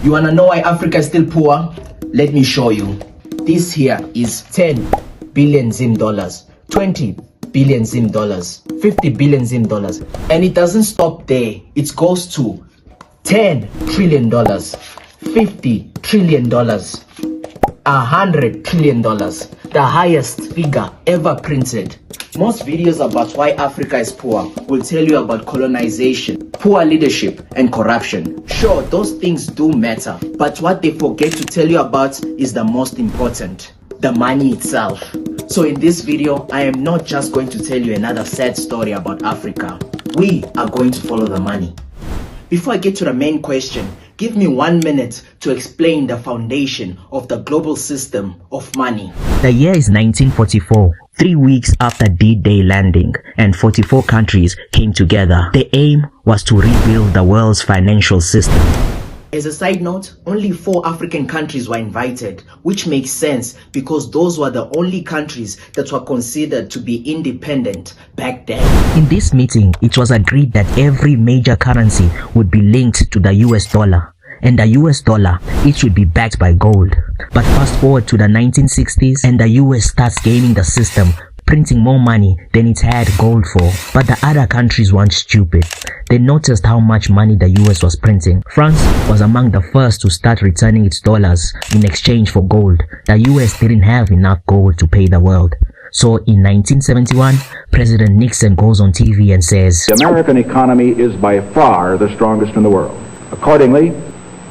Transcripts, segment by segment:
You wanna know why Africa is still poor? Let me show you. This here is 10 billion Zim dollars, 20 billion Zim dollars, 50 billion Zim dollars. And it doesn't stop there. It goes to 10 trillion dollars, 50 trillion dollars, 100 trillion dollars, the highest figure ever printed. Most videos about why Africa is poor will tell you about colonization, poor leadership, and corruption. Sure, those things do matter, but what they forget to tell you about is the most important: the money itself. So in this video, I am not just going to tell you another sad story about Africa. We are going to follow the money. Before I get to the main question, give me 1 minute to explain the foundation of the global system of money. The year is 1944, 3 weeks after D-Day landing, and 44 countries came together. The aim was to rebuild the world's financial system. As a side note, only 4 African countries were invited, which makes sense because those were the only countries that were considered to be independent back then. In this meeting, it was agreed that every major currency would be linked to the US dollar, and the US dollar, it should be backed by gold. But fast forward to the 1960s, and the US starts gaining the system, printing more money than it had gold for. But the other countries weren't stupid. They noticed how much money the US was printing. France was among the first to start returning its dollars in exchange for gold. The US didn't have enough gold to pay the world. So in 1971, President Nixon goes on TV and says, "The American economy is by far the strongest in the world. Accordingly,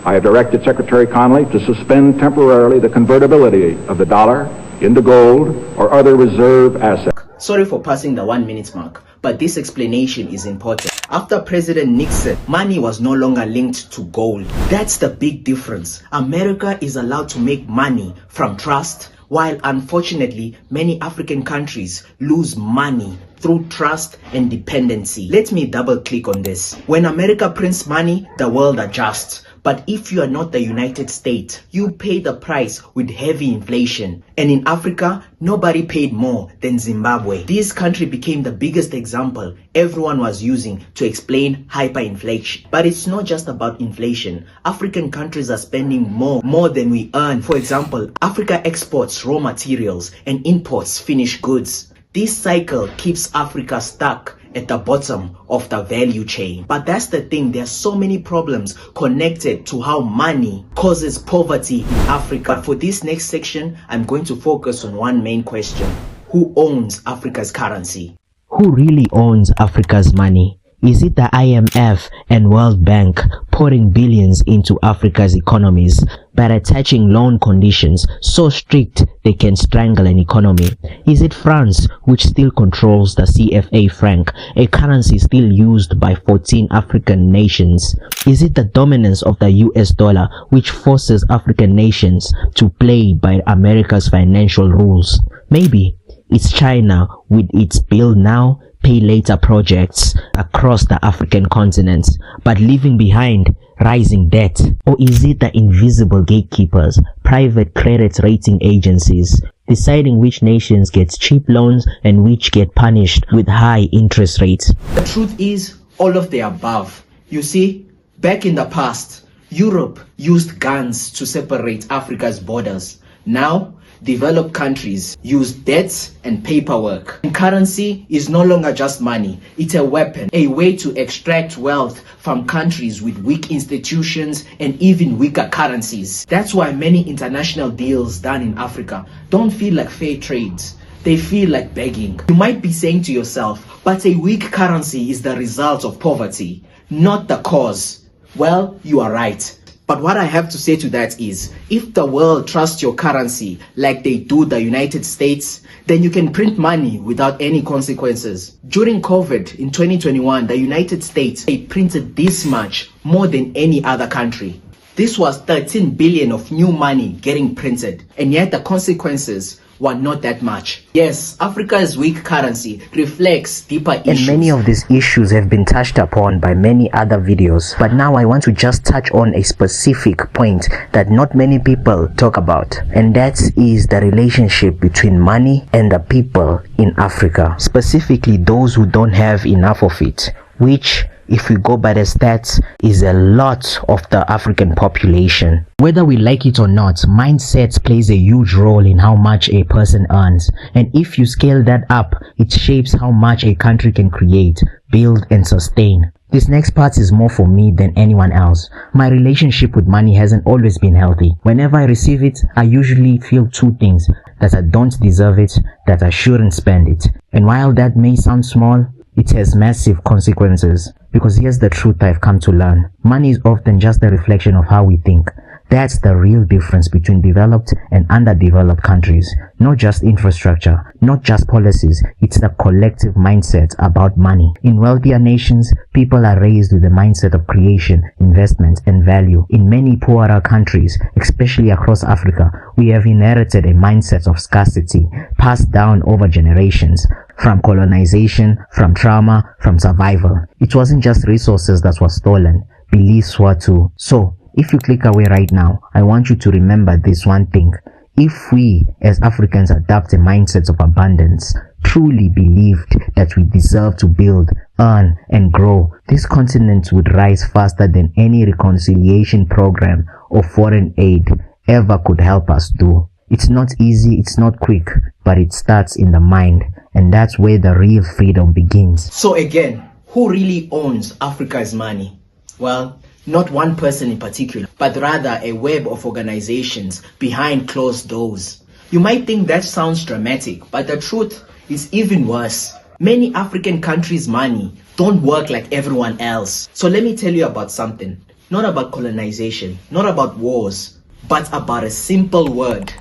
I have directed Secretary Connally to suspend temporarily the convertibility of the dollar into gold or other reserve assets." Sorry for passing the 1 minute mark, but this explanation is important. After President Nixon, money was no longer linked to gold. That's the big difference. America is allowed to make money from trust, while unfortunately many African countries lose money through trust and dependency. Let me double click on this. When America prints money, the world adjusts. But if you are not the United States, you pay the price with heavy inflation. And in Africa, nobody paid more than Zimbabwe. This country became the biggest example everyone was using to explain hyperinflation. But it's not just about inflation. African countries are spending more than we earn. For example, Africa exports raw materials and imports finished goods. This cycle keeps Africa stuck at the bottom of the value chain. But that's the thing, there are so many problems connected to how money causes poverty in Africa. But for this next section, I'm going to focus on one main question: who owns Africa's currency? Who really owns Africa's money? Is it the IMF and World Bank pouring billions into Africa's economies by attaching loan conditions so strict they can strangle an economy? Is it France, which still controls the CFA franc, a currency still used by 14 African nations? Is it the dominance of the US dollar, which forces African nations to play by America's financial rules? Maybe it's China with its build now, pay later projects across the African continent, but leaving behind rising debt? Or is it the invisible gatekeepers, private credit rating agencies, deciding which nations get cheap loans and which get punished with high interest rates? The truth is all of the above. You see, back in the past, Europe used guns to separate Africa's borders. Now, developed countries use debts and paperwork. And currency is no longer just money. It's a weapon, a way to extract wealth from countries with weak institutions and even weaker currencies. That's why many international deals done in Africa don't feel like fair trades. They feel like begging. You might be saying to yourself, but a weak currency is the result of poverty, not the cause. Well, you are right. But what I have to say to that is, if the world trusts your currency like they do the United States, then you can print money without any consequences. During COVID in 2021, the United States, they printed this much, more than any other country. This was 13 billion of new money getting printed, and yet the consequences were not that much. Yes, Africa's weak currency reflects deeper issues. And many of these issues have been touched upon by many other videos. But now I want to just touch on a specific point that not many people talk about. And that is the relationship between money and the people in Africa. Specifically those who don't have enough of it, which, if we go by the stats, is a lot of the African population. Whether we like it or not, mindset plays a huge role in how much a person earns. And if you scale that up, it shapes how much a country can create, build, and sustain. This next part is more for me than anyone else. My relationship with money hasn't always been healthy. Whenever I receive it, I usually feel two things: that I don't deserve it, that I shouldn't spend it. And while that may sound small, it has massive consequences. Because here's the truth I've come to learn. Money is often just a reflection of how we think. That's the real difference between developed and underdeveloped countries. Not just infrastructure, not just policies, it's the collective mindset about money. In wealthier nations, people are raised with the mindset of creation, investment, and value. In many poorer countries, especially across Africa, we have inherited a mindset of scarcity, passed down over generations. From colonization, from trauma, from survival. It wasn't just resources that were stolen, beliefs were too. So, if you click away right now, I want you to remember this one thing. If we as Africans adopt a mindset of abundance, truly believed that we deserve to build, earn, and grow, this continent would rise faster than any reconciliation program or foreign aid ever could help us do. It's not easy, it's not quick, but it starts in the mind. And that's where the real freedom begins. So again, who really owns Africa's money? Well, not one person in particular, but rather a web of organizations behind closed doors. You might think that sounds dramatic, but the truth is even worse. Many African countries' money don't work like everyone else. So let me tell you about something. Not about colonization, not about wars, but about a simple word: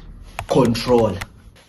control.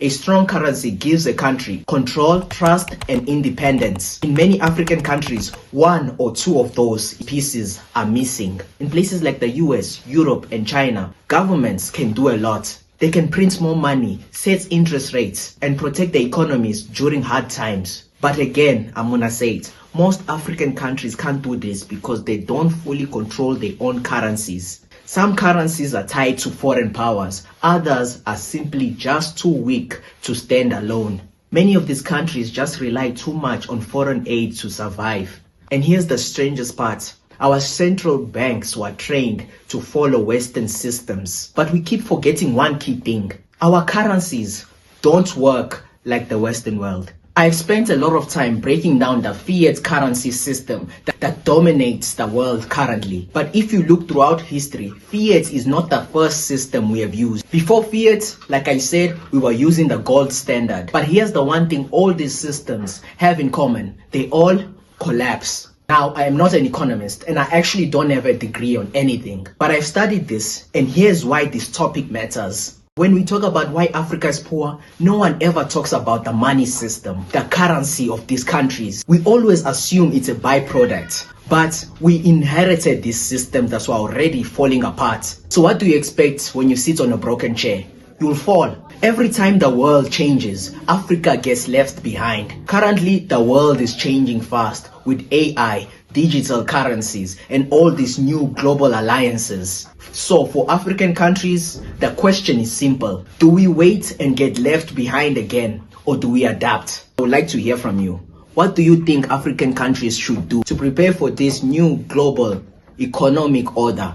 A strong currency gives a country control, trust, and independence. In many African countries, one or two of those pieces are missing. In places like the US, Europe, and China, governments can do a lot. They can print more money, set interest rates, and protect the economies during hard times. But again, I'm gonna say it, most African countries can't do this because they don't fully control their own currencies. Some currencies are tied to foreign powers, others are simply just too weak to stand alone. Many of these countries just rely too much on foreign aid to survive. And here's the strangest part. Our central banks were trained to follow Western systems. But we keep forgetting one key thing. Our currencies don't work like the Western world. I've spent a lot of time breaking down the fiat currency system that dominates the world currently. But if you look throughout history, fiat is not the first system we have used. Before fiat, like I said, we were using the gold standard. But here's the one thing all these systems have in common. They all collapse. Now, I am not an economist and I actually don't have a degree on anything. But I've studied this, and here's why this topic matters. When we talk about why Africa is poor, no one ever talks about the money system, the currency of these countries. We always assume it's a byproduct, but we inherited these systems that were already falling apart. So what do you expect when you sit on a broken chair? You'll fall. Every time the world changes, Africa gets left behind. Currently, the world is changing fast with AI, digital currencies, and all these new global alliances. So for African countries, the question is simple. Do we wait and get left behind again, or do we adapt? I would like to hear from you. What do you think African countries should do to prepare for this new global economic order?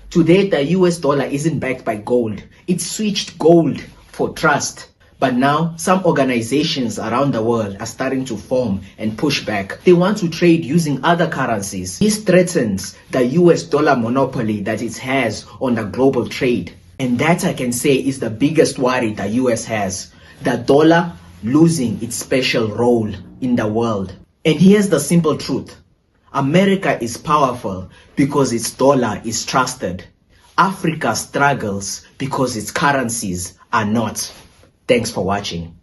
Today, the US dollar isn't backed by gold. It switched gold for trust. But now, some organizations around the world are starting to form and push back. They want to trade using other currencies. This threatens the US dollar monopoly that it has on the global trade. And that, I can say, is the biggest worry the US has. The dollar losing its special role in the world. And here's the simple truth. America is powerful because its dollar is trusted. Africa struggles because its currencies are not. Thanks for watching.